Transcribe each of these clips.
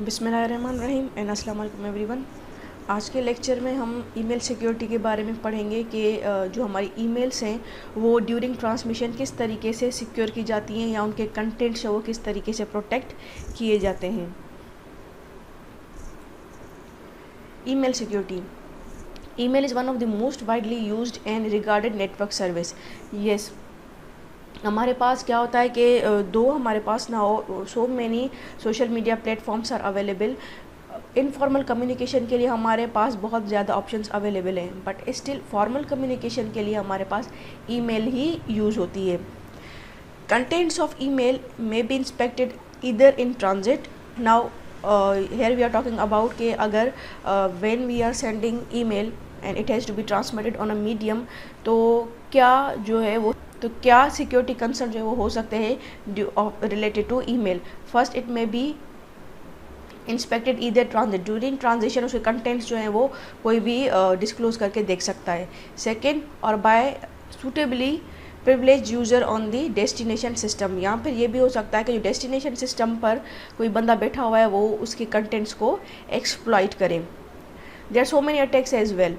बिस्मिल्लाहिर्रहमानिर्रहीम एंड अस्सलाम वालेकुम एवरीवन। आज के लेक्चर में हम ईमेल सिक्योरिटी के बारे में पढ़ेंगे कि जो हमारी ईमेल्स हैं वो ड्यूरिंग ट्रांसमिशन किस तरीके से सिक्योर की जाती हैं या उनके कंटेंट्स हैं वो किस तरीके से प्रोटेक्ट किए जाते हैं। Email security. Email is one of the most widely used and regarded network service. Yes, हमारे पास क्या होता है कि दो हमारे पास ना हो so many social media platforms are available. Informal communication के लिए हमारे पास बहुत ज़्यादा ऑप्शंस अवेलेबल हैं, बट स्टिल फॉर्मल कम्युनिकेशन के लिए हमारे पास ईमेल ही यूज़ होती है। Contents of email may be inspected either in transit. Now here we are talking about कि अगर when we are sending email and it has to be transmitted on a medium, तो क्या जो है वो क्या सिक्योरिटी कंसर्न जो है वो हो सकते हैं related to email. First, it may be inspected either transit, during transition उसके कंटेंट्स जो हैं वो कोई भी डिस्क्लोज करके देख सकता है। सेकेंड, और by suitably privilege user on the destination system, या फिर ये भी हो सकता है कि जो डेस्टिनेशन सिस्टम पर कोई बंदा बैठा हुआ है वो उसके कंटेंट्स को एक्सप्लॉइट करे। There are so many attacks as well.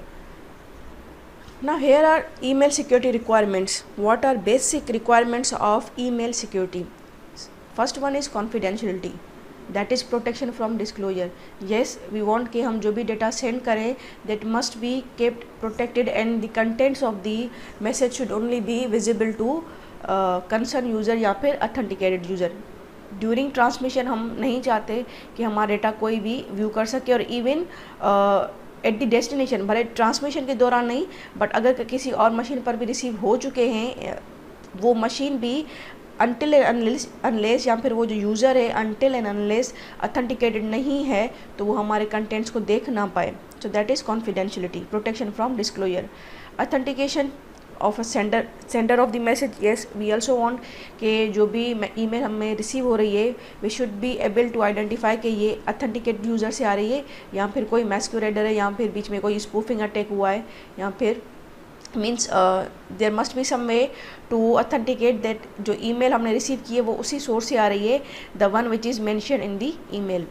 Now here are email security requirements. What are basic requirements of email security? First one is confidentiality, that is protection from disclosure. Yes, we want कि हम जो भी data send करें that must be kept protected and the contents of the message should only be visible to concerned user या फिर authenticated user. During transmission हम नहीं चाहते कि हमारा डेटा कोई भी व्यू कर सके, और इवन एट द डेस्टिनेशन, भले ट्रांसमिशन के दौरान नहीं बट अगर किसी और मशीन पर भी रिसीव हो चुके हैं वो मशीन भी अनटिल एंड अनलेस या फिर वो जो यूज़र है अनटिल एंड अनलेस अथेंटिकेटेड नहीं है तो वो हमारे कंटेंट्स को देख ना पाए। So that is confidentiality, protection from disclosure. Authentication of a sender of the message. Yes, we also want कि जो भी ईमेल हमें रिसीव हो रही है we should be able to identify कि ये अथेंटिकेट यूज़र से आ रही है या फिर कोई मैस्क्यूरेडर है या फिर बीच में कोई स्पूफिंग अटैक हुआ है, या फिर means there must be some way to authenticate that जो ईमेल हमने रिसीव की है वो उसी सोर्स से आ रही है, the one which is mention in the email.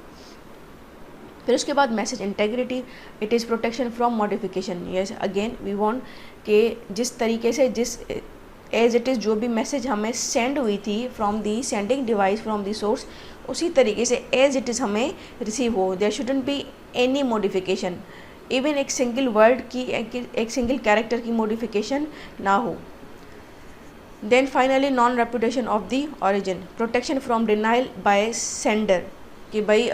फिर उसके बाद message integrity, it is protection from modification. Yes, again we want कि जिस तरीके से जिस एज इट इज़ जो भी मैसेज हमें सेंड हुई थी from the sending device from the source उसी तरीके से एज इट इज़ हमें रिसीव हो। There shouldn't be any modification, even एक सिंगल वर्ड की एक सिंगल कैरेक्टर की मॉडिफिकेशन ना हो। Then finally non repudiation of the origin, protection from denial by sender, कि भाई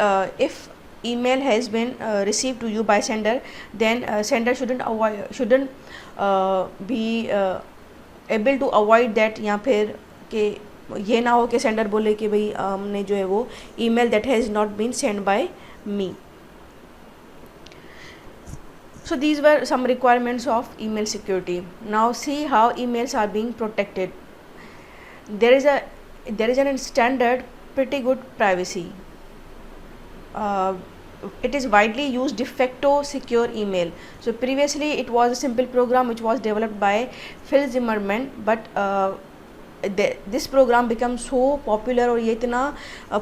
if email has been received to you by sender, then sender shouldn't be able to avoid that, या फिर कि ये ना हो कि सेंडर बोले कि भाई हमने जो है वो email that has not been sent by me. So these were some requirements of email security. Now see how emails are being protected. There is an standard pretty good privacy. It is widely used de facto secure email. So previously it was a simple program which was developed by Phil Zimmerman, but this program became so popular और ये इतना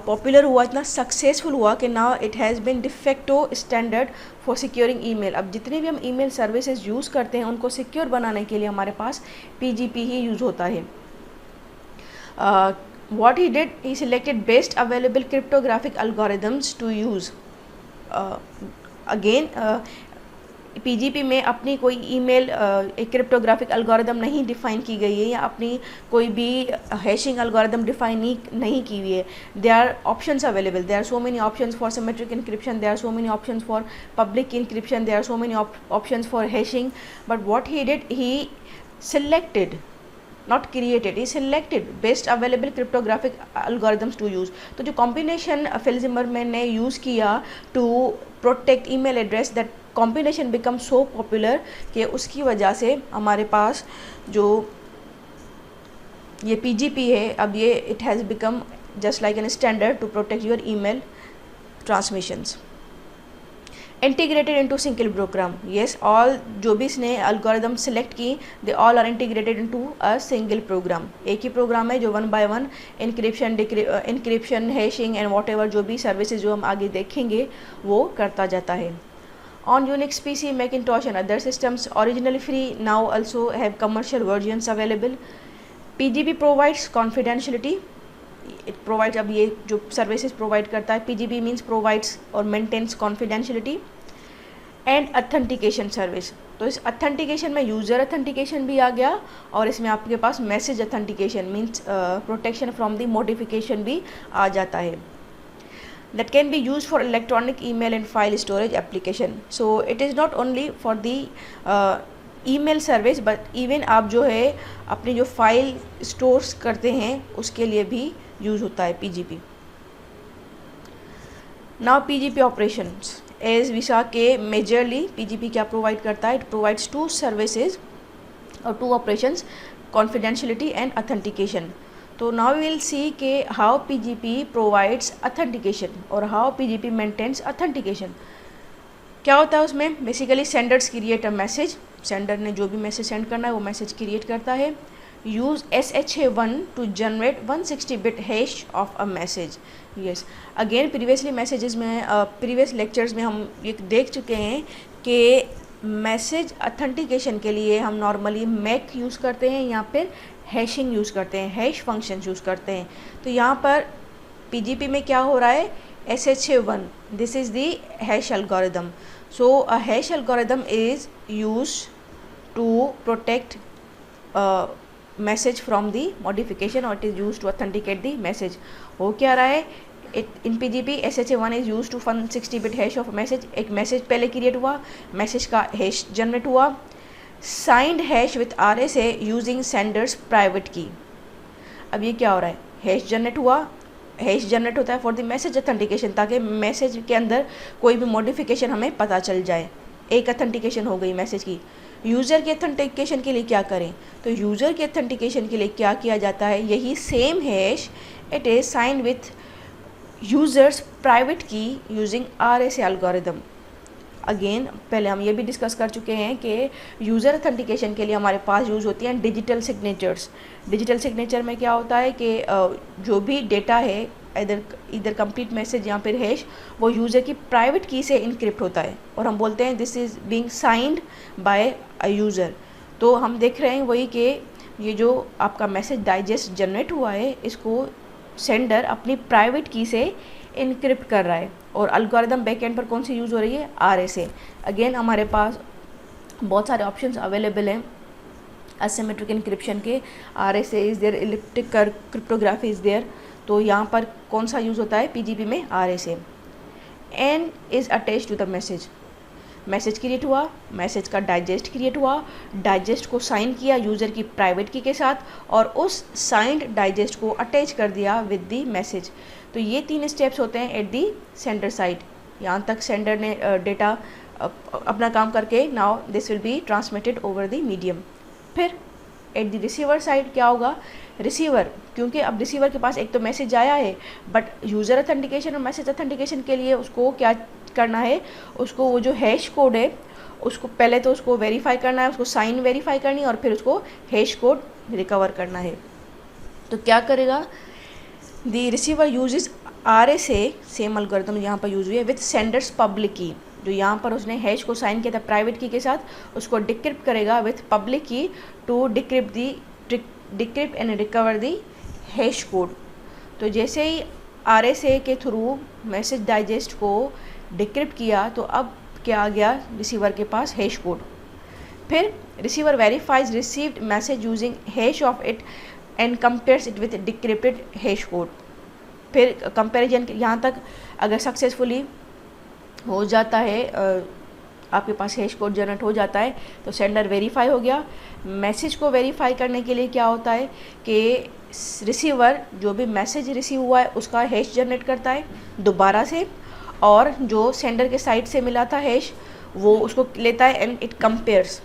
popular हुआ, इतना successful हुआ कि now it has been de facto standard for securing email. अब जितने भी हम email सर्विसेज यूज़ करते हैं उनको सिक्योर बनाने के लिए हमारे पास PGP ही यूज़ होता है। What he did, he selected best available cryptographic algorithms to use. Again, PGP में अपनी कोई ईमेल एक क्रिप्टोग्राफिक एल्गोरिदम नहीं डिफ़ाइन की गई है या अपनी कोई भी हैशिंग एल्गोरिदम डिफ़ाइन नहीं की हुई है। There are options available, there are so many options for symmetric encryption, there are so many options for public encryption, there are so many options for hashing, but what he did, he selected, not created, he selected best available cryptographic algorithms to use. तो जो combination Phil Zimmerman ने use किया to protect email address, that combination become so popular कि उसकी वजह से हमारे पास जो ये PGP है अब ये it has become just like an standard to protect your email transmissions. Integrated into single program, yes all जो भी इसने एल्गोरिदम सेलेक्ट की they all are integrated into a single program. एक ही प्रोग्राम है जो 1 by 1 encryption hashing and whatever जो भी सर्विसेज जो हम आगे देखेंगे वो करता जाता है। On Unix PC, Macintosh and other systems, originally free, now also have commercial versions available. PGP provides confidentiality. It provides, अब ये जो सर्विसेज प्रोवाइड करता है PGP मीन्स प्रोवाइड्स और maintains confidentiality and authentication service. तो इस अथेंटिकेशन में user authentication भी आ गया और इसमें आपके पास message authentication means protection from the modification भी आ जाता है। That can be used for electronic email and file storage application. So it is not only for the email service but even आप जो है अपनी जो फाइल स्टोर्स करते हैं उसके लिए भी यूज़ होता है PGP। Now PGP operations as विशा के मेजरली PGP क्या प्रोवाइड करता है? It provides 2 services और 2 operations, confidentiality and authentication. तो नाउ वी विल सी के हाउ PGP प्रोवाइड्स अथेंटिकेशन और हाउ PGP मेंटेन्स अथेंटिकेशन। क्या होता है उसमें? Basically senders create a message, sender ने जो भी मैसेज सेंड करना है वो मैसेज क्रिएट करता है। Use SHA-1 to generate 160 bit hash of a message. Yes again previously messages में प्रीवियस लेक्चर्स में हम ये देख चुके हैं कि मैसेज अथेंटिकेशन के लिए हम नॉर्मली मैक यूज़ करते हैं, यहाँ पर हैशिंग यूज़ करते हैं, हैश फंक्शन यूज़ करते हैं। तो यहाँ पर PGP में क्या हो रहा है? SHA-1 this is the hash algorithm. So a hash algorithm is use to protect message from the modification और it is use to authenticate the message. हो क्या रहा है? In PGP SHA-1 is use to 160 bit hash of message. एक message पहले create हुआ, message का hash generate हुआ, signed hash with RSA using sender's private key. अब ये क्या हो रहा है? हैश जनरेट हुआ, हैश जनरेट होता है फॉर द मैसेज अथेंटिकेशन ताकि मैसेज के अंदर कोई भी मॉडिफिकेशन हमें पता चल जाए। एक अथेंटिकेशन हो गई मैसेज की। यूज़र के अथेंटिकेशन के लिए क्या करें? तो यूज़र के अथेंटिकेशन के लिए क्या किया जाता है? यही same hash it is signed with users private की यूजिंग RSA एल्गोरिदम। अगेन पहले हम ये भी डिस्कस कर चुके हैं कि यूज़र अथेंटिकेशन के लिए हमारे पास यूज़ होती हैं डिजिटल सिग्नेचर्स। डिजिटल सिग्नेचर में क्या होता है कि जो भी डेटा है इधर कंप्लीट मैसेज या फिर हैश वो यूज़र की प्राइवेट की से इनक्रिप्ट होता है और हम बोलते हैं this is being signed by a user. तो हम देख रहे हैं वही कि ये जो आपका मैसेज डाइजेस्ट जनरेट हुआ है इसको सेंडर अपनी प्राइवेट की से इनक्रिप्ट कर रहा है और एल्गोरिदम बैकएंड पर कौन सी यूज़ हो रही है? RSA। अगेन हमारे पास बहुत सारे ऑप्शंस अवेलेबल हैं असिमेट्रिक इनक्रिप्शन के। RSA is there, elliptic cryptography is there. तो यहाँ पर कौन सा यूज़ होता है PGP में? RSA। An is attach to the message. Message create हुआ, मैसेज का डाइजेस्ट क्रिएट हुआ, डाइजेस्ट को साइन किया यूज़र की प्राइवेट की के साथ और उस साइंड डाइजेस्ट को अटैच कर दिया विद दी मैसेज। तो ये 3 स्टेप्स होते हैं एट दी सेंडर साइड। यहाँ तक सेंडर ने डेटा अपना काम करके now this will be transmitted over the medium. फिर एट द रिसीवर साइड क्या होगा? रिसीवर, क्योंकि अब रिसीवर के पास एक तो मैसेज आया है बट यूज़र अथेंटिकेशन और मैसेज अथेंटिकेशन के लिए उसको क्या करना है? उसको वो जो हैश कोड है उसको पहले तो उसको वेरीफाई करना है, उसको साइन वेरीफाई करनी है और फिर उसको हैश कोड रिकवर करना है। तो क्या करेगा? The receiver uses RSA, same algorithm यहाँ पर यूज हुई है, विथ सेंडर्स पब्लिक की। जो यहाँ पर उसने हैश को साइन किया था प्राइवेट की के साथ, उसको डिक्रिप्ट करेगा with public key to decrypt and recover the hash code. तो जैसे ही RSA के थ्रू मैसेज डाइजेस्ट को डिक्रिप्ट किया तो अब क्या आ गया रिसीवर के पास? Hash code. फिर receiver verifies received message using hash of it and compares it with decrypted hash code. फिर कंपैरिजन यहाँ तक अगर सक्सेसफुली हो जाता है, आपके पास हैश कोड जनरेट हो जाता है तो सेंडर वेरीफाई हो गया। मैसेज को वेरीफाई करने के लिए क्या होता है कि रिसीवर जो भी मैसेज रिसीव हुआ है उसका हैश जनरेट करता है दोबारा से और जो सेंडर के साइड से मिला था हैश वो उसको लेता है एंड इट कंपेयर्स।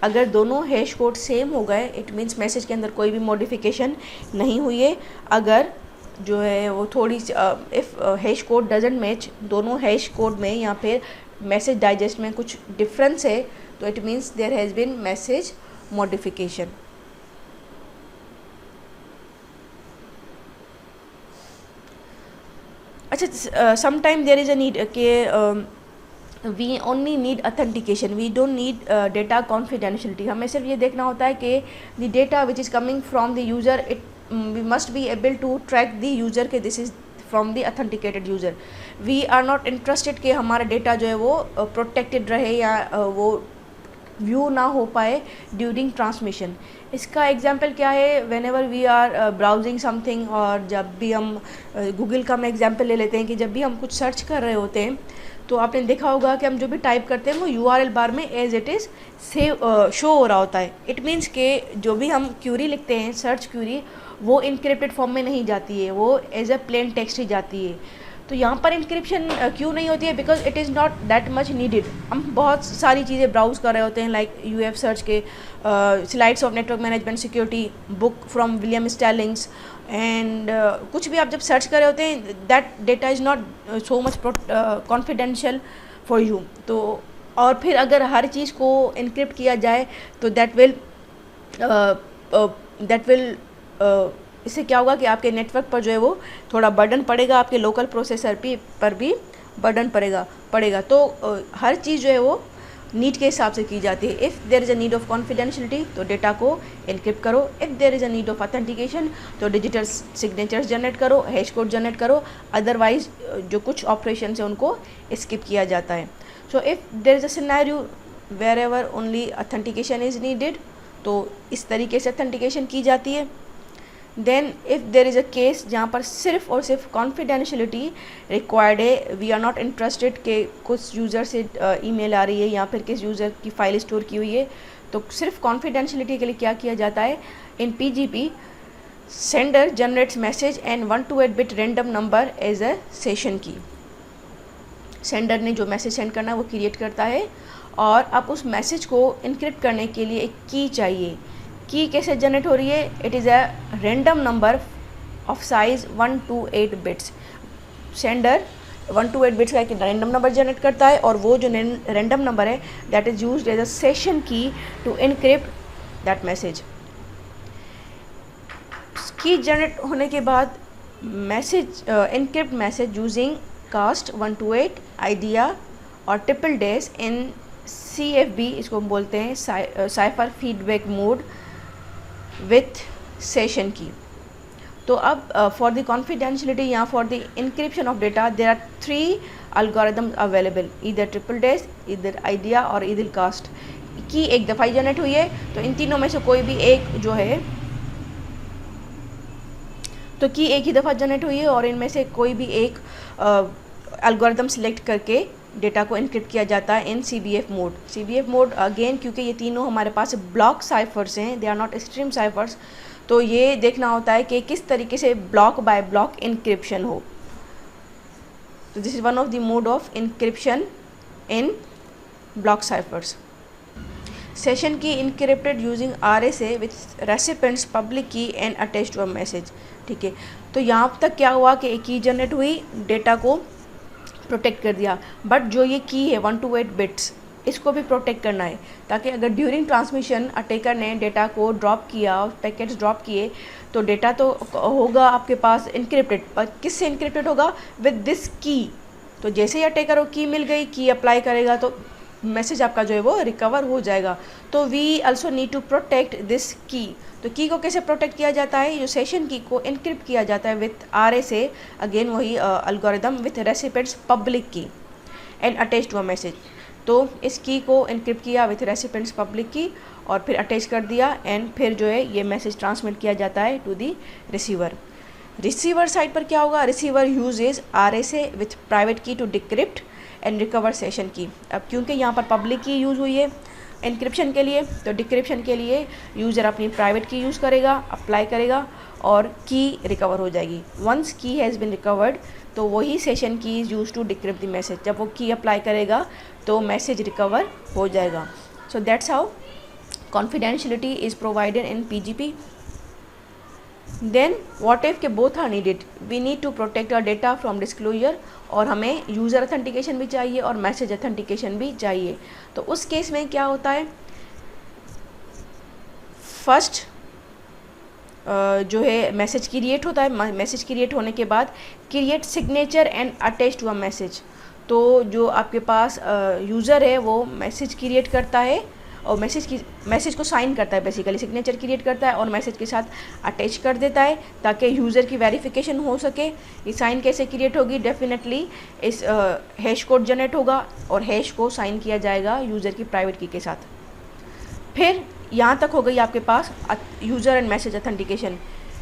अगर दोनों हैश कोड सेम हो गए इट मीन्स मैसेज के अंदर कोई भी मॉडिफिकेशन नहीं हुई है। अगर जो है वो थोड़ी सी if hash code doesn't match, दोनों हैश कोड में या फिर मैसेज डाइजेस्ट में कुछ डिफरेंस है तो it means there has been message modification. अच्छा, sometime there is a need के we only need authentication, we don't need data confidentiality. हमें सिर्फ ये देखना होता है कि the data which is coming from the user, it we must be able to track the user के this is from the authenticated user. We are not interested कि हमारा डेटा जो है वो प्रोटेक्टेड रहे या वो व्यू ना हो पाए ड्यूरिंग ट्रांसमिशन। इसका एग्जांपल क्या है, whenever we are browsing something, और जब भी हम गूगल का हम एग्जांपल ले लेते हैं कि जब भी हम कुछ सर्च कर रहे होते हैं तो आपने देखा होगा कि हम जो भी टाइप करते हैं वो URL बार में as it is save show हो रहा होता है। इट मीन्स के जो भी हम क्यूरी लिखते हैं, सर्च क्यूरी, वो इनक्रिप्टेड फॉर्म में नहीं जाती है, वो एज अ प्लेन टेक्स्ट ही जाती है। तो यहाँ पर इंक्रिप्शन क्यों नहीं होती है? Because it is not that much needed. हम बहुत सारी चीज़ें ब्राउज़ कर रहे होते हैं, लाइक यू हैव सर्च के slides of network management security, book from William Stallings, and कुछ भी आप जब सर्च कर रहे होते हैं, that data is not so much confidential for you. तो और फिर अगर हर चीज़ को इनक्रिप्ट किया जाए तो दैट विल इससे क्या होगा कि आपके नेटवर्क पर जो है वो थोड़ा बर्डन पड़ेगा, आपके लोकल प्रोसेसर पर भी बर्डन पड़ेगा। तो हर चीज़ जो है वो नीड के हिसाब से की जाती है। If there is a need of confidentiality तो डेटा को इनक्रिप्ट करो, if there is a need of authentication तो डिजिटल सिग्नेचर्स जनरेट करो, हैश कोड जनरेट करो, अदरवाइज जो कुछ ऑपरेशन है उनको स्किप किया जाता है। So if there is a scenario wherever only authentication is needed तो इस तरीके से ऑथेंटिकेशन की जाती है। Then if there is a case जहाँ पर सिर्फ और सिर्फ कॉन्फिडेंशियलिटी रिक्वायर्ड है, वी आर नॉट इंटरेस्टेड कि कुछ यूज़र से ईमेल आ रही है या फिर किस यूज़र की फ़ाइल स्टोर की हुई है, तो सिर्फ कॉन्फिडेंशियलिटी के लिए क्या किया जाता है, in PGP sender generates message and 128 bit random number as a session key. Sender ने जो मैसेज सेंड करना है वो क्रिएट करता है, और अब उस मैसेज को इनक्रिप्ट करने के लिए एक की चाहिए। की कैसे जनरेट हो रही है? It is a random number of size 128 bits. Sender 128 bits का एक रैंडम नंबर जनरेट करता है, और वो जो रैंडम नंबर है that is used as a session key to encrypt that message. Key generate होने के बाद message encrypt message using CAST 128 IDEA और ट्रिपल डैश इन CFB, इसको हम बोलते हैं cipher feedback mode with session key. तो अब फॉर द कॉन्फिडेंशियलिटी या for the encryption of data there are 3 algorithms available, इधर ट्रिपल डैश, इधर आइडिया और इधर कास्ट। की एक दफ़ा ही जनरेट हुई है तो इन तीनों में से कोई भी एक जो है, तो की एक ही दफ़ा जनरेट हुई है और इनमें से कोई भी एक एल्गोरिथम सिलेक्ट करके डेटा को इनक्रिप्ट किया जाता है in CBF mode. CBF mode again क्योंकि ये तीनों हमारे पास ब्लॉक साइफर्स हैं, they are not stream ciphers, तो ये देखना होता है कि किस तरीके से ब्लॉक बाय ब्लॉक इनक्रिप्शन हो। तो this is one of the mode of encryption in block ciphers. Session key encrypted using RSA with recipients public key and attach to a message. ठीक है, तो यहाँ तक क्या हुआ कि एक की जनरेट हुई, डेटा को प्रोटेक्ट कर दिया, बट जो ये की है 128 बिट्स, इसको भी प्रोटेक्ट करना है, ताकि अगर ड्यूरिंग ट्रांसमिशन अटैकर ने डेटा को ड्रॉप किया, पैकेट्स ड्रॉप किए, तो डेटा तो होगा आपके पास इनक्रिप्टेड, पर किससे इनक्रिप्टेड होगा? With this key. तो जैसे ही अटैकर को की मिल गई, की अप्लाई करेगा तो मैसेज आपका जो है वो रिकवर हो जाएगा। तो we also need to protect this key. तो की को कैसे प्रोटेक्ट किया जाता है? जो सेशन की को इनक्रिप्ट किया जाता है विथ RSA, अगेन वही algorithm with recipients public key and attach to a message. तो इस की को इनक्रिप्ट किया विथ रेसिपेंट्स पब्लिक की और फिर अटैच कर दिया, एंड फिर जो है ये मैसेज ट्रांसमिट किया जाता है to the receiver. Receiver side पर क्या होगा? Receiver uses RSA with private key to decrypt and recover session key. अब क्योंकि यहाँ पर पब्लिक की यूज़ हुई है इनक्रिप्शन के लिए, तो डिक्रिप्शन के लिए यूज़र अपनी प्राइवेट की यूज़ करेगा, अप्लाई करेगा और की रिकवर हो जाएगी। वंस की हैज़ बिन रिकवर्ड तो वही session key is use to decrypt the message. जब वो की अप्लाई करेगा तो मैसेज रिकवर हो जाएगा। So that's how confidentiality is provided in PGP। Then what if के both are needed, we need to protect our data from disclosure, और हमें यूज़र अथेंटिकेशन भी चाहिए और मैसेज अथेंटिकेशन भी चाहिए। तो उस केस में क्या होता है, फर्स्ट जो है मैसेज क्रिएट होता है, मैसेज क्रिएट होने के बाद create signature and attach to a message. तो जो आपके पास यूज़र है वो मैसेज क्रिएट करता है और मैसेज को साइन करता है, बेसिकली सिग्नेचर क्रिएट करता है और मैसेज के साथ अटैच कर देता है ताकि यूज़र की वेरिफिकेशन हो सके। ये साइन कैसे क्रिएट होगी, डेफिनेटली इस हैश कोड जनरेट होगा और हैश को साइन किया जाएगा यूज़र की प्राइवेट की के साथ। फिर यहाँ तक हो गई आपके पास यूज़र एंड मैसेज अथेंटिकेशन,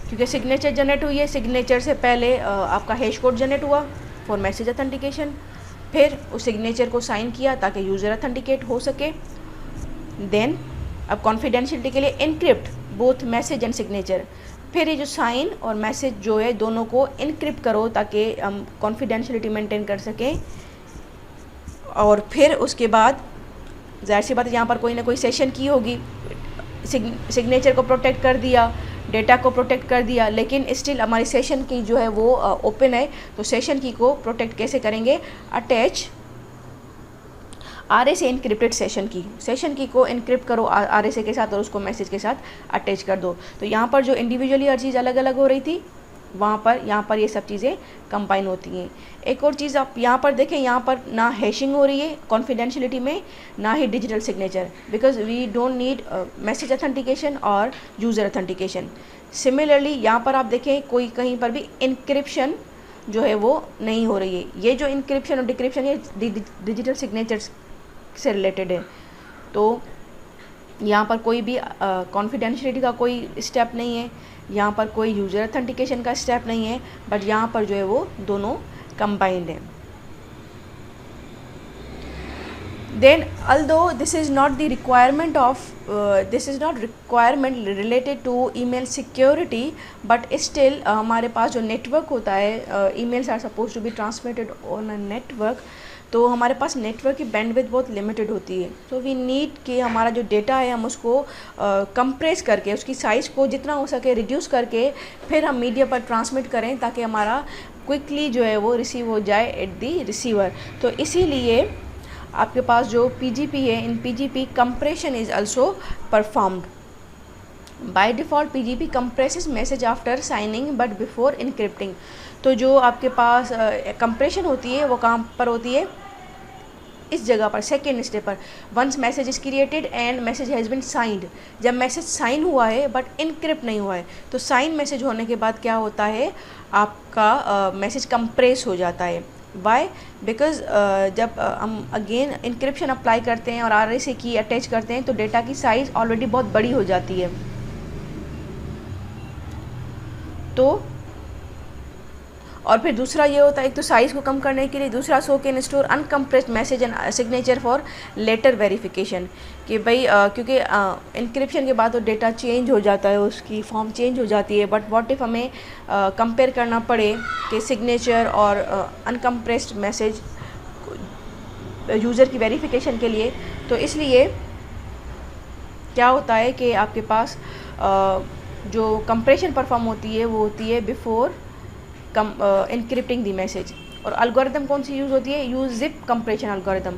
क्योंकि सिग्नेचर जनरेट हुई है, सिग्नेचर से पहले आपका हैश कोड जनरेट हुआ फॉर मैसेज अथेंटिकेशन, फिर उस सिग्नेचर को साइन किया ताकि यूज़र अथेंटिकेट हो सके। देन अब कॉन्फिडेंशियलिटी के लिए encrypt both message and signature, फिर ये जो साइन और मैसेज जो है दोनों को इनक्रिप्ट करो ताकि हम कॉन्फिडेंशियलिटी मेंटेन कर सकें। और फिर उसके बाद ज़ाहिर सी बात है यहाँ पर कोई ना कोई सेशन की होगी, सिग्नेचर को प्रोटेक्ट कर दिया, डेटा को प्रोटेक्ट कर दिया, लेकिन स्टिल हमारी सेशन की जो है वो ओपन है। तो सेशन की को प्रोटेक्ट कैसे करेंगे, अटैच RSA इनक्रिप्टेड सेशन की को इनक्रिप्ट करो RSA के साथ और उसको मैसेज के साथ अटैच कर दो। तो यहाँ पर जो इंडिविजुअली हर चीज़ अलग अलग हो रही थी यहाँ पर ये सब चीज़ें कंबाइन होती हैं। एक और चीज़ आप यहाँ पर देखें, यहाँ पर ना हैशिंग हो रही है कॉन्फिडेंशियलिटी में, ना ही digital signature, because we don't need message authentication और यूज़र अथेंटिकेशन। सिमिलरली यहाँ पर आप देखें कोई कहीं पर भी इनक्रिप्शन जो है वो नहीं हो रही है। ये जो इनक्रिप्शन और डिक्रिप्शन ये डिजिटल सिग्नेचर से रिलेटेड है। तो यहाँ पर कोई भी कॉन्फिडेंशियलिटी का कोई स्टेप नहीं है, यहाँ पर कोई यूज़र अथेंटिकेशन का स्टेप नहीं है, बट यहाँ पर जो है वो दोनों कंबाइंड है। Then although this is not requirement related to email security, but still हमारे पास जो नेटवर्क होता है, emails are supposed to be transmitted on a network, तो हमारे पास नेटवर्क की बैंडविड्थ बहुत लिमिटेड होती है। सो वी नीड कि हमारा जो डेटा है हम उसको कंप्रेस करके उसकी साइज़ को जितना हो सके रिड्यूस करके फिर हम मीडिया पर ट्रांसमिट करें ताकि हमारा क्विकली जो है वो रिसीव हो जाए एट दी रिसीवर। तो इसीलिए आपके पास जो PGP है, in PGP compression is also performed. By default PGP compresses message after signing but before encrypting. तो जो आपके पास कंप्रेशन होती है वो कहाँ पर होती है, इस जगह पर सेकेंड स्टेप पर। Once message is created and message has been signed, जब मैसेज साइन हुआ है बट इनक्रिप्ट नहीं हुआ है, तो साइन मैसेज होने के बाद क्या होता है, आपका मैसेज कंप्रेस हो जाता है। वाई, बिकॉज जब हम अगेन इनक्रिप्शन अप्लाई करते हैं और RSA की अटैच करते हैं तो डेटा की साइज़ ऑलरेडी बहुत बड़ी हो जाती है। तो और फिर दूसरा ये होता है, एक तो साइज़ को कम करने के लिए, दूसरा so can store uncompressed message and signature for later verification, कि भाई क्योंकि इनक्रिप्शन के बाद तो डेटा चेंज हो जाता है, उसकी फॉर्म चेंज हो जाती है, बट व्हाट इफ़ हमें कंपेयर करना पड़े कि सिग्नेचर और अनकम्प्रेस्ड मैसेज यूज़र की वेरिफिकेशन के लिए, तो इसलिए क्या होता है कि आपके पास जो कंप्रेशन परफॉर्म होती है वो होती है बिफोर इनक्रिप्टिंग दी मैसेज। और अल्गोरिदम कौन सी यूज़ होती है, use zip compression algorithm.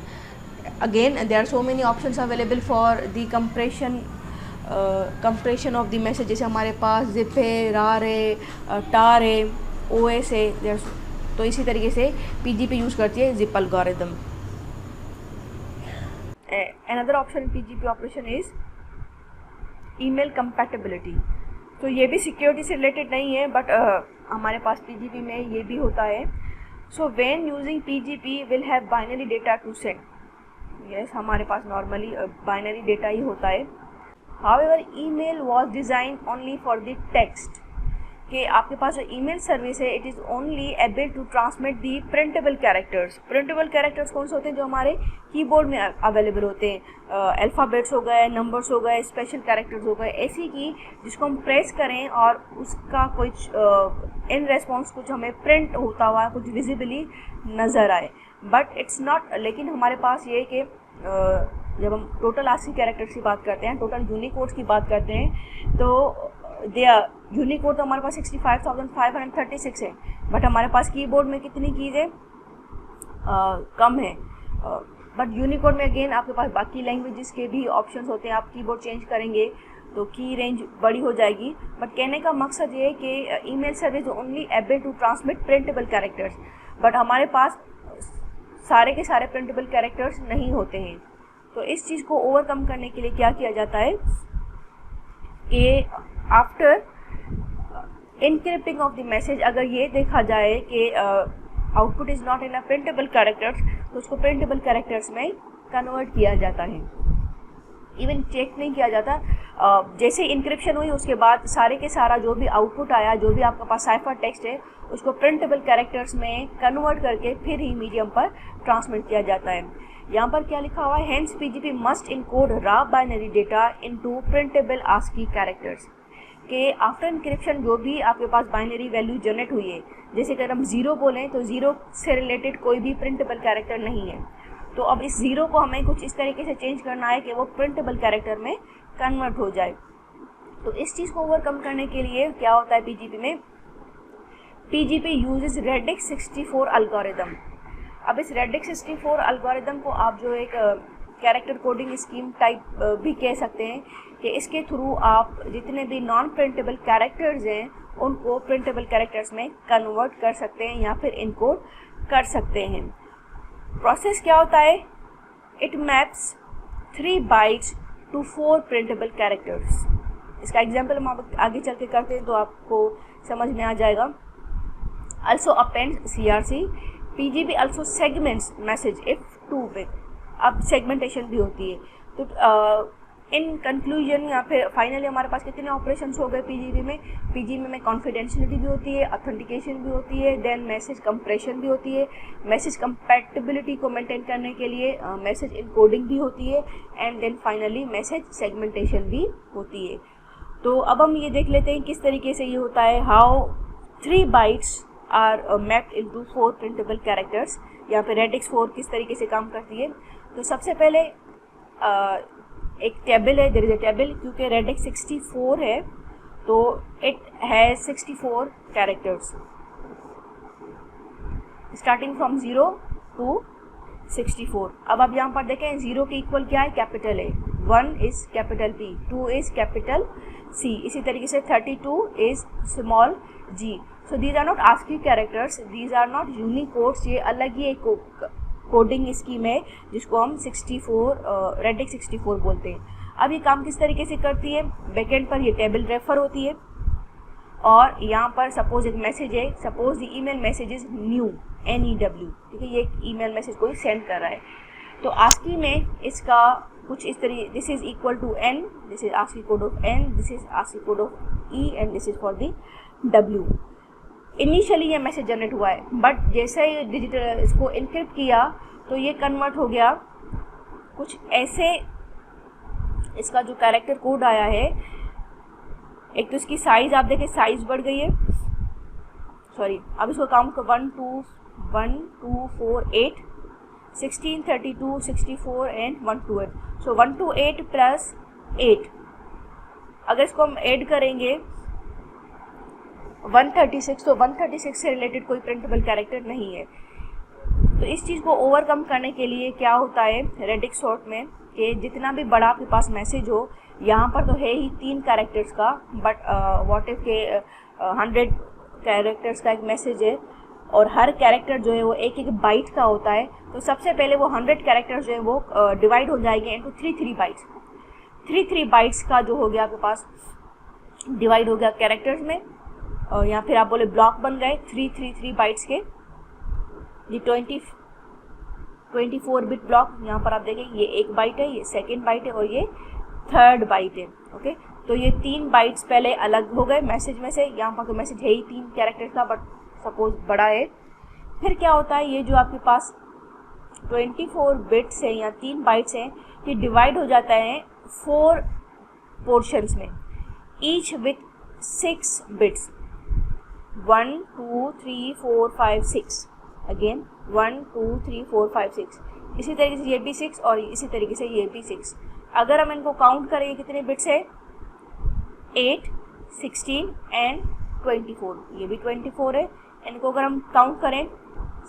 Again there are so many options available for the compression of the message, जैसे हमारे पास जिप है, रार है, टार है, OS है, तो इसी तरीके से PGP यूज़ करती है zip algorithm. Another option in PGP operation is email compatibility. तो ये भी सिक्योरिटी से रिलेटेड नहीं है, बट हमारे पास PGP में ये भी होता है। So when using PGP will have binary data to send. Yes, हमारे पास नॉर्मली बाइनरी डेटा ही होता है। However email was design only for the text, कि आपके पास जो ईमेल सर्विस है it is only able to transmit the printable characters. Printable characters कौन से होते हैं, जो हमारे कीबोर्ड में अवेलेबल होते हैं, अल्फ़ाबेट्स हो गए, नंबर्स हो गए, स्पेशल कैरेक्टर्स हो गए, ऐसी की जिसको हम प्रेस करें और उसका कुछ इन रेस्पॉन्स कुछ हमें प्रिंट होता हुआ कुछ विजिबली नज़र आए। बट इट्स नॉट, लेकिन हमारे पास ये कि जब हम टोटल ASCII कैरेक्टर्स की बात करते हैं, टोटल यूनिकोड्स की बात करते हैं, तो यूनिकोड तो हमारे पास 65,536 है, बट हमारे पास कीबोर्ड में कितनी कीज़ है, कम है। बट यूनिकोड में अगेन आपके पास बाकी लैंग्वेजेस के भी ऑप्शंस होते हैं, आप कीबोर्ड चेंज करेंगे तो की रेंज बड़ी हो जाएगी। बट कहने का मकसद ये है कि email service only able to transmit printable characters, but हमारे पास सारे के सारे प्रिंटेबल कैरेक्टर्स नहीं होते हैं। तो इस चीज़ को ओवरकम करने के लिए क्या किया जाता है कि after encrypting of the message, अगर ये देखा जाए कि output is not in a printable characters, तो उसको प्रिंटेबल कैरेक्टर्स में कन्वर्ट किया जाता है। इवन चेक नहीं किया जाता, जैसे इंक्रिप्शन हुई उसके बाद सारे के सारा जो भी आउटपुट आया, जो भी आपके पास साइफर टेक्स्ट है, उसको प्रिंटेबल कैरेक्टर्स में कन्वर्ट करके फिर ही मीडियम पर ट्रांसमिट किया जाता है। यहाँ पर क्या लिखा हुआ है, hence PGP must encode raw binary data into printable ASCII characters, कि आफ्टर इंक्रिप्शन जो भी आपके पास बाइनरी वैल्यू जनरेट हुई है, जैसे अगर हम ज़ीरो बोलें तो ज़ीरो से रिलेटेड कोई भी प्रिंटेबल कैरेक्टर नहीं है, तो अब इस ज़ीरो को हमें कुछ इस तरीके से चेंज करना है कि वो प्रिंटेबल कैरेक्टर में कन्वर्ट हो जाए। तो इस चीज़ को ओवरकम करने के लिए क्या होता है पीजीपी में, पीजीपी यूजेस रेडिक्स 64 एल्गोरिदम। अब इस रेडिक्स 64 एल्गोरिदम को आप जो एक कैरेक्टर कोडिंग स्कीम टाइप भी कह सकते हैं, कि इसके थ्रू आप जितने भी नॉन प्रिंटेबल कैरेक्टर्स हैं उनको प्रिंटेबल कैरेक्टर्स में कन्वर्ट कर सकते हैं या फिर इनकोड कर सकते हैं। प्रोसेस क्या होता है, it maps 3 bytes to 4 printable characters. इसका एग्जाम्पल हम आगे चल के करते हैं तो आपको समझ में आ जाएगा। Also appends CRC, PGP also segments message if two bit। अब सेगमेंटेशन भी होती है। तो इन कंक्लूजन या फिर फाइनली हमारे पास कितने ऑपरेशंस हो गए पीजीपी में, पीजीपी में कॉन्फिडेंशियलिटी भी होती है, ऑथेंटिकेशन भी होती है, देन मैसेज कंप्रेशन भी होती है, मैसेज कंपैटिबिलिटी को मेंटेन करने के लिए मैसेज इनकोडिंग भी होती है, and then finally message segmentation भी होती है। तो अब हम ये देख लेते हैं किस तरीके से ये होता है, how 3 bytes are mapped into 4 printable characters, या फिर रेडिक्स 4 किस तरीके से काम करती है। तो सबसे पहले एक टेबल है, देयर इज अ टेबल, क्योंकि रेडिक्स 64 है तो it has 64 characters starting from 0 to 64। अब आप यहाँ पर देखें 0 के इक्वल क्या है, कैपिटल है, 1 is capital P, 2 is capital C, इसी तरीके से 32 is small g। So these are not ASCII characters, these are not Unicodes, ये अलग ही एक कोडिंग स्कीम है जिसको हम 64 रेडिक्स 64 बोलते हैं। अब ये काम किस तरीके से करती है, बैकएंड पर ये टेबल रेफर होती है और यहाँ पर सपोज एक मैसेज है, suppose the email message is new NEW, ठीक है, ये एक ईमेल मैसेज कोई सेंड कर रहा है। तो आस्की में इसका कुछ इस तरीके, this is equal to N, this is ASCII code of N, this is ASCII code of E and this is for the W। Initially ये मैसेज जनरेट हुआ है, बट जैसे ही डिजिटल इसको इनक्रिप्ट किया तो ये कन्वर्ट हो गया कुछ ऐसे, इसका जो कैरेक्टर कोड आया है, एक तो इसकी साइज़ आप देखें, साइज़ बढ़ गई है, सॉरी, अब इसको काउंट कर 1 2 4 8 16 32 64 एंड 128। सो 128 प्लस 8, अगर इसको हम ऐड करेंगे 136, तो 136 से रिलेटेड कोई प्रिंटेबल कैरेक्टर नहीं है। तो इस चीज़ को ओवरकम करने के लिए क्या होता है रेडिक्स सॉर्ट में, कि जितना भी बड़ा आपके पास मैसेज हो, यहाँ पर तो है ही 3 कैरेक्टर्स का, बट व्हाट इफ के 100 कैरेक्टर्स का एक मैसेज है और हर कैरेक्टर जो है वो एक एक बाइट का होता है। तो सबसे पहले वो 100 कैरेक्टर्स जो है वो डिवाइड हो जाएंगे इनटू 3 बाइट्स। 3 बाइट्स का जो हो गया आपके पास डिवाइड हो गया कैरेक्टर्स में, या फिर आप बोले ब्लॉक बन गए 3 बाइट्स के। ये 24 बिट ब्लॉक, यहाँ पर आप देखें ये 1 बाइट है, ये 2nd बाइट है और ये 3rd बाइट है। ओके, तो ये 3 बाइट्स पहले अलग हो गए मैसेज में से, यहाँ पर तो मैसेज है ही 3 कैरेक्टर का, बट सपोज बड़ा है। फिर क्या होता है, ये जो आपके पास 24 बिट्स हैं या 3 बाइट्स हैं, ये डिवाइड हो जाता है 4 पोर्शंस में, ईच विथ 6 बिट्स, 1 2 3 4 5 6, अगेन 1 2 3 4 5 6, इसी तरीके से ये भी 6 और इसी तरीके से ये भी 6। अगर हम इनको काउंट करें कितने बिट्स है, 8 16 एंड 24, ये भी 24 है। इनको अगर हम काउंट करें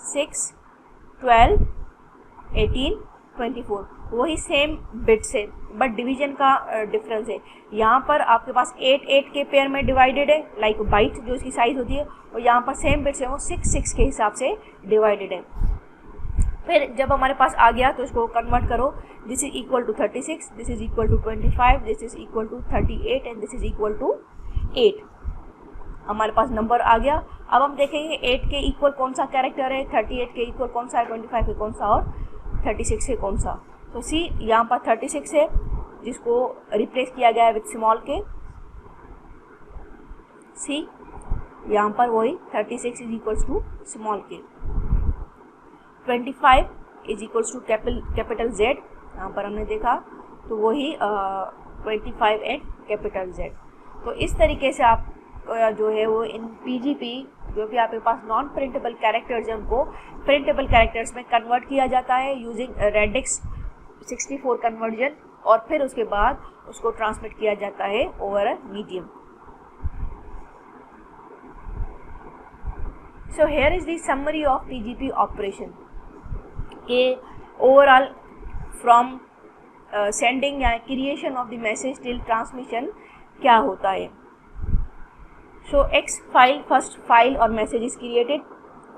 6, 12, 18, 24, वही सेम बिट्स है, बट डिवीजन का डिफरेंस है। यहाँ पर आपके पास 8 8 के पेयर में डिवाइडेड है, लाइक बाइट जो इसकी साइज़ होती है, और यहाँ पर सेम बिट्स है वो 6 6 के हिसाब से डिवाइडेड है। फिर जब हमारे पास आ गया तो इसको कन्वर्ट करो, this is equal to 36, this is equal to 25, this is equal to 38 and this is equal to 8। हमारे पास नंबर आ गया। अब हम देखेंगे 8 के इक्वल कौन सा कैरेक्टर है, 38 के इक्वल कौन सा है, 25 के कौन सा और 36 के कौन सा। तो सी यहाँ पर 36 है जिसको रिप्लेस किया गया है विथ स्मॉल के। सी यहाँ पर वही 36 is equals to small k. 25 is equals to capital Z, यहाँ पर हमने देखा तो वही 25 एंड कैपिटल Z। तो इस तरीके से आप जो है वो इन PGP जो भी आपके पास नॉन प्रिंटेबल कैरेक्टर्स हैं उनको प्रिंटेबल कैरेक्टर्स में कन्वर्ट किया जाता है यूजिंग रेडिक्स 64 कन्वर्जन, और फिर उसके बाद उसको ट्रांसमिट किया जाता है over a medium. So here is the summary of PGP operation के ओवरऑल फ्रॉम सेंडिंग या creation of the message till transmission क्या होता है। सो X फाइल, फर्स्ट फाइल और मैसेज इज क्रिएटेड,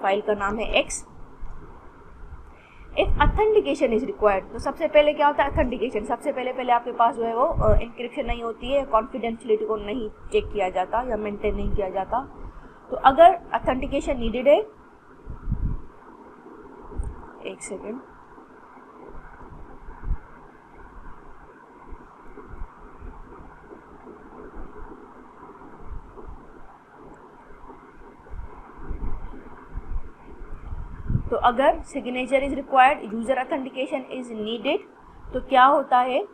फाइल का नाम है X। If authentication is required, तो सबसे पहले क्या होता है ऑथेंटिकेशन, सबसे पहले आपके पास जो है वो इंक्रिप्शन नहीं होती है, कॉन्फिडेंशियलिटी को नहीं चेक किया जाता या मेंटेन नहीं किया जाता। तो अगर ऑथेंटिकेशन नीडेड है, एक सेकेंड, तो अगर signature is required, user authentication is needed, तो क्या होता है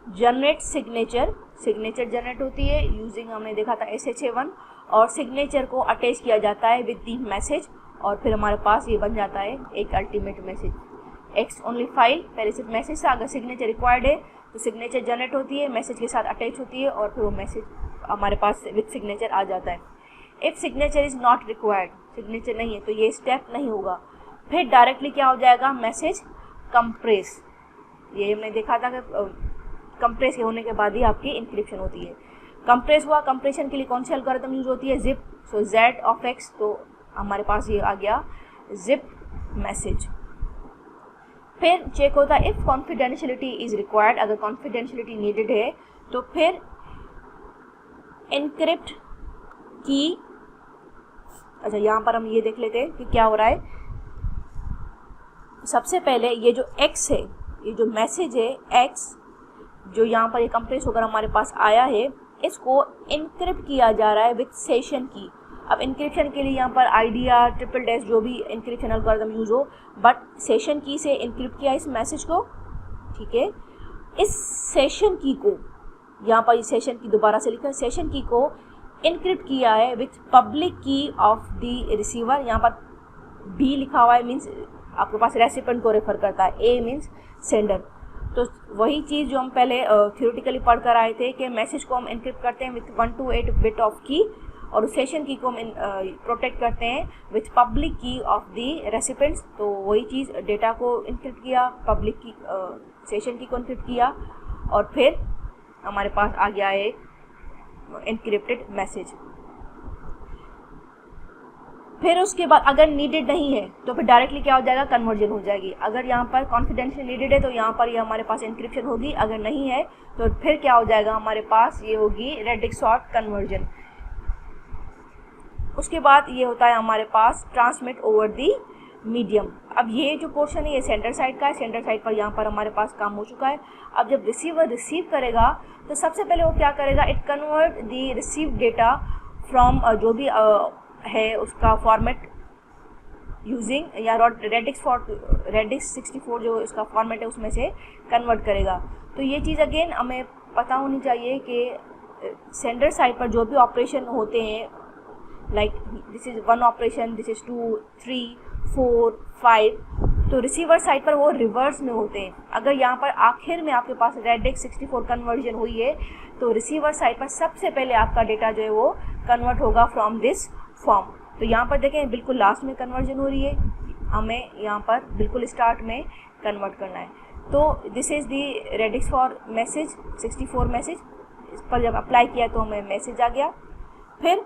जनरेट सिग्नेचर, सिग्नेचर जनरेट होती है यूजिंग, हमने देखा था SHA-1, और सिग्नेचर को अटैच किया जाता है विद दी मैसेज, और फिर हमारे पास ये बन जाता है एक ultimate message. X only file, पहले सिर्फ मैसेज था, अगर सिग्नेचर रिक्वायर्ड है तो सिग्नेचर जनरेट होती है, मैसेज के साथ अटैच होती है, और फिर वो मैसेज हमारे पास विद सिग्नेचर आ जाता है। If signature is not required, signature नहीं है तो ये स्टेप नहीं होगा, फिर डायरेक्टली क्या हो जाएगा मैसेज कंप्रेस, ये हमने देखा था कि कंप्रेस होने के बाद ही आपकी इंक्रिप्शन होती है। कंप्रेस हुआ, कंप्रेशन के लिए कौन सी एल्गोरिथम यूज होती है, zip, so Z of X, तो हमारे पास ये आ गया जिप मैसेज। फिर चेक होता है इफ कॉन्फिडेंशियलिटी इज रिक्वायर्ड, अगर कॉन्फिडेंशियलिटी नीडेड है तो फिर एनक्रिप्ट की, अच्छा यहाँ पर हम ये देख लेते हैं कि क्या हो रहा है। सबसे पहले ये जो X है, ये जो मैसेज है X जो यहाँ पर ये कंप्रेस होकर हमारे पास आया है, इसको इनक्रिप्ट किया जा रहा है विथ सेशन की। अब इंक्रिप्शन के लिए यहाँ पर IDR, ट्रिपल डैश जो भी इंक्रिप्शन एल्गोरिथम यूज हो, बट सेशन की से इनक्रिप्ट किया इस मैसेज को, ठीक है। इस सेशन की को यहाँ पर सेशन की दोबारा से लिखा है, सेशन की को इनक्रिप्ट किया है विथ पब्लिक की ऑफ द रिसीवर। यहाँ पर B लिखा हुआ है, मीन्स आपके पास रेसिपेंट को रेफर करता है, A मीन्स सेंडर। तो वही चीज़ जो हम पहले थ्योरेटिकली पढ़ कर आए थे कि मैसेज को हम इनक्रिप्ट करते हैं विथ 1 to 8 बिट ऑफ की, और सेशन की को हम प्रोटेक्ट करते हैं विथ पब्लिक की ऑफ द रेसिपेंट्स। तो वही चीज़ डेटा को इनक्रिप्ट किया, पब्लिक की सेशन की को इनक्रिप्ट किया, और फिर हमारे पास आ गया है इनक्रिप्टेड मैसेज। फिर उसके बाद अगर नीडेड नहीं है तो फिर डायरेक्टली क्या हो जाएगा कन्वर्जन हो जाएगी। अगर यहाँ पर कॉन्फिडेंशियल नीडेड है तो यहाँ पर ये हमारे पास इंक्रिप्शन होगी, अगर नहीं है तो फिर क्या हो जाएगा हमारे पास ये होगी रेडिक्स सॉर्ट कन्वर्जन। उसके बाद ये होता है हमारे पास ट्रांसमिट ओवर दी मीडियम। अब ये जो पोर्शन है ये सेंटर साइड का है, सेंटर साइड पर यहाँ पर हमारे पास काम हो चुका है। अब जब रिसीवर रिसीव करेगा तो सबसे पहले वो क्या करेगा, it convert the receive data from जो भी है उसका फॉर्मेट यूजिंग या रेडिक्स 64 जो इसका फॉर्मेट है उसमें से कन्वर्ट करेगा। तो ये चीज़ अगेन हमें पता होनी चाहिए कि सेंडर साइड पर जो भी ऑपरेशन होते हैं, like this is 1 operation, this is 2, 3, 4, 5, तो रिसीवर साइड पर वो रिवर्स में होते हैं। अगर यहाँ पर आखिर में आपके पास रेडिक्स 64 कन्वर्जन हुई है तो रिसीवर साइड पर सबसे पहले आपका डेटा जो है वो कन्वर्ट होगा फ्रॉम दिस फॉर्म। तो यहाँ पर देखें बिल्कुल लास्ट में कन्वर्जन हो रही है, हमें यहाँ पर बिल्कुल स्टार्ट में कन्वर्ट करना है। तो this is the radix for message 64 message. इस पर जब अप्लाई किया तो हमें मैसेज आ गया। फिर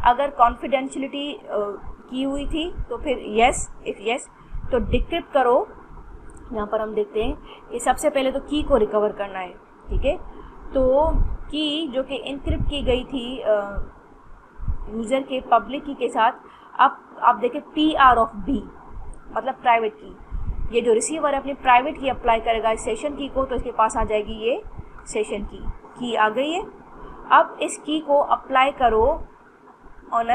अगर कॉन्फिडेंशियलिटी की हुई थी तो फिर येस, इफ़ येस तो डिक्रिप्ट करो। यहाँ पर हम देखते हैं कि सबसे पहले तो की को रिकवर करना है, ठीक है। तो की जो कि इनक्रिप्ट की गई थी यूज़र के पब्लिक की के साथ, अब आप देखें PR ऑफ B मतलब प्राइवेट की। ये जो रिसीवर है अपनी प्राइवेट की अप्लाई करेगा इस सेशन की को, तो इसके पास आ जाएगी ये सेशन की आ गई है। अब इस की को अप्लाई करो ऑन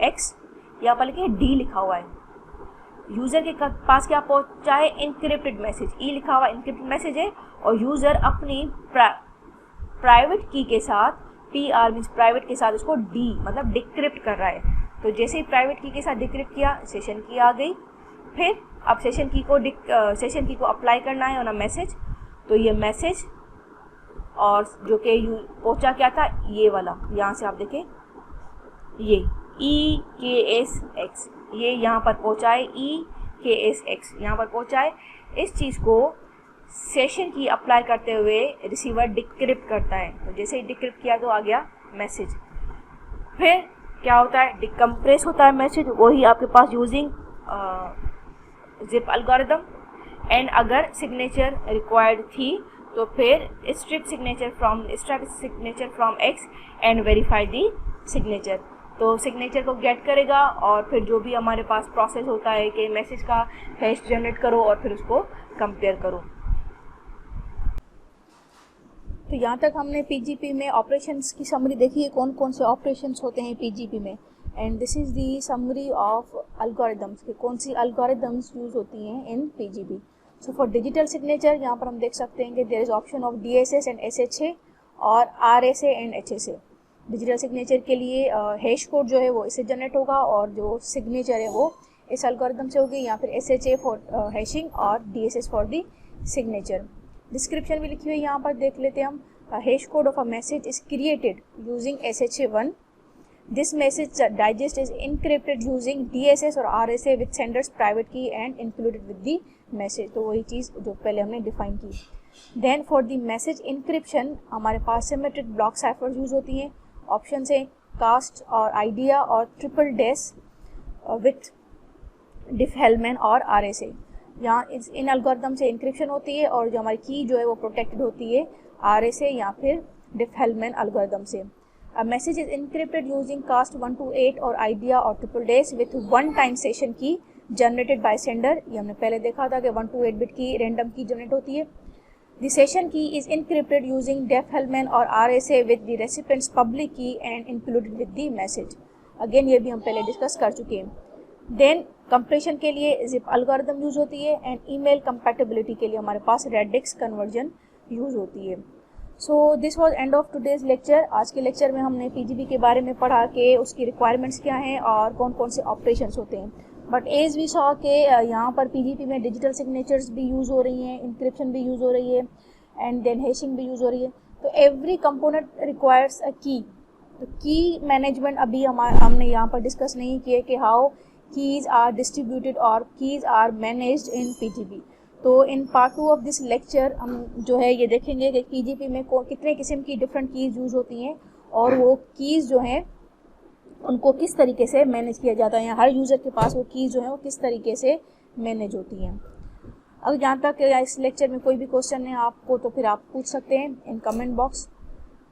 X, यहाँ पर लिखे D लिखा हुआ है। यूज़र के पास क्या पहुँचा है, इनक्रिप्टेड मैसेज, ई लिखा हुआ इनक्रिप्टेड मैसेज है, और यूज़र अपनी प्राइवेट की के साथ PR मीन्स प्राइवेट के साथ उसको D मतलब डिक्रिप्ट कर रहा है। तो जैसे ही प्राइवेट की के साथ डिक्रिप्ट किया, सेशन की आ गई। फिर अब सेशन की को अप्लाई करना है ऑन मैसेज। तो ये मैसेज और जो कि पहुँचा क्या था, ये वाला, यहाँ से आप देखें ये EKSX, ये यहाँ पर पहुँचा है EKSX, यहाँ पर पहुँचा है। इस चीज़ को सेशन की अप्लाई करते हुए रिसीवर डिक्रिप्ट करता है। तो जैसे ही डिक्रिप्ट किया तो आ गया मैसेज। फिर क्या होता है, डिकम्प्रेस होता है मैसेज, वही आपके पास यूजिंग जिप एल्गोरिथम। एंड अगर सिग्नेचर रिक्वायर्ड थी तो फिर strip signature from X and verify the signature. तो सिग्नेचर को गेट करेगा और फिर जो भी हमारे पास प्रोसेस होता है कि मैसेज का हैश जनरेट करो और फिर उसको कंपेयर करो। तो यहाँ तक हमने PGP में ऑपरेशंस की समरी देखी है, कौन कौन से ऑपरेशंस होते हैं PGP में। And this is the summary of algorithms कि कौन सी अल्गोरिदम्स यूज़ होती हैं in PGP। So for digital signature यहाँ पर हम देख सकते हैं कि there is option of DSS and SHA और RSA and HSA। Digital signature के लिए हैश कोड जो है वो इससे जनरेट होगा और जो सिग्नेचर है वो इस एल्गोरिथम से होगी, या फिर SHA फॉर हैशिंग और DSS for the signature. Description भी लिखी हुई है, यहाँ पर देख लेते हैं हम। Hash code of a message is created using SHA-1। This message digest is encrypted using DSS और RSA with senders private key and included with the message. तो वही चीज़ जो पहले हमने डिफाइन की। Then for the message encryption हमारे पास सिमेट्रिक ब्लॉक साइफर्स यूज़ होती हैं। ऑप्शन है कास्ट और आइडिया और ट्रिपल डैश विथ डिफहेलमैन और RSA। यहाँ इन एल्गोरिथम से इंक्रिप्शन होती है और जो हमारी की जो है वो प्रोटेक्टेड होती है RSA या फिर डिफहेलमैन एल्गोरिथम से। A message is encrypted using CAST 1 to 8 और आइडिया और triple DES with one time session key generated by sender. ये हमने पहले देखा था कि 1 to 8 बिट की रैंडम की जनरेट होती है। The session key is encrypted using Diffie-Hellman और RSA with the recipient's public key and included with the message. Again ये भी हम पहले डिस्कस कर चुके हैं। Then compression के लिए zip algorithm यूज़ होती है and email compatibility के लिए हमारे पास Radix conversion यूज़ होती है। So this was end of today's lecture। आज के लेक्चर में हमने PGP के बारे में पढ़ा कि उसकी रिक्वायरमेंट्स क्या हैं और कौन कौन से ऑपरेशंस होते हैं। बट एज वी सॉ के यहाँ पर PGP में डिजिटल सिग्नेचर्स भी यूज़ हो रही हैं, इंक्रिप्शन भी यूज़ हो रही है एंड देन हैशिंग भी यूज़ हो रही है। तो एवरी कंपोनेंट रिक्वायर्स अ की। तो की मैनेजमेंट अभी हमने यहाँ पर डिस्कस नहीं किया कि हाउ कीज़ आर डिस्ट्रीब्यूटेड और keys are managed in PGP। तो in part 2 of this lecture हम जो है ये देखेंगे कि PGP में कितने किस्म की डिफरेंट कीज़ यूज़ होती हैं और वो कीज़ जो हैं उनको किस तरीके से मैनेज किया जाता है, या हर यूज़र के पास वो कीज़ जो है वो किस तरीके से मैनेज होती हैं। अगर जहाँ तक इस लेक्चर में कोई भी क्वेश्चन है आपको तो फिर आप पूछ सकते हैं in comment box.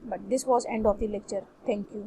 But this was end of the lecture. Thank you.